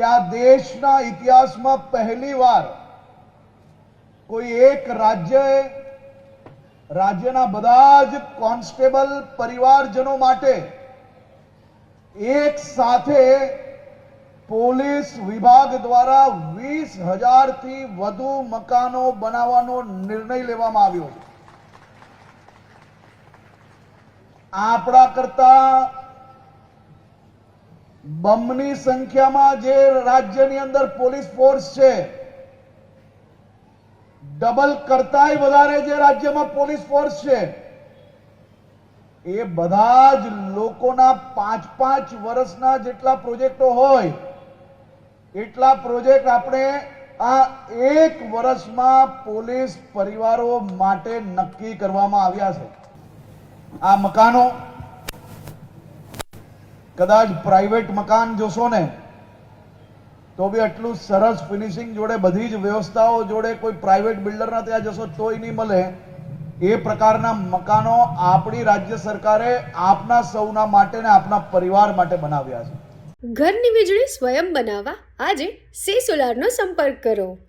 કે આ દેશના ઇતિહાસમાં પહેલીવાર કોઈ એક રાજ્યના બધા જ કોન્સ્ટેબલ પરિવારજનો માટે એક સાથે પોલીસ વિભાગ દ્વારા 20,000 થી વધુ મકાનો બનાવવાનો નિર્ણય લેવામાં આવ્યો છે। આપણા કરતા બમની સંખ્યામાં જે રાજ્યની અંદર પોલીસ ફોર્સ છે, ડબલ કરતાંય વધારે જે રાજ્યમાં પોલીસ ફોર્સ છે, એ બધા જ લોકોના 5-5 વર્ષના જેટલા પ્રોજેક્ટો હોય એટલા પ્રોજેક્ટ આપણે આ એક વર્ષમાં પોલીસ પરિવારો માટે નક્કી કરવામાં આવ્યા છે। આ મકાનો કદાચ પ્રાઇવેટ મકાન જોશો ને તો બી આટલું સરસ ફિનિશિંગ જોડે બધી જ વ્યવસ્થાઓ જોડે કોઈ પ્રાઇવેટ બિલ્ડરના ત્યાં જશો તોય નહીં મળે એ પ્રકારના મકાનો આપણી રાજ્ય સરકારે આપના સૌના માટે ને આપના પરિવાર માટે બનાવ્યા છે। ઘરની વીજળી સ્વયં બનાવવા આજે સે સોલારનો સંપર્ક કરો।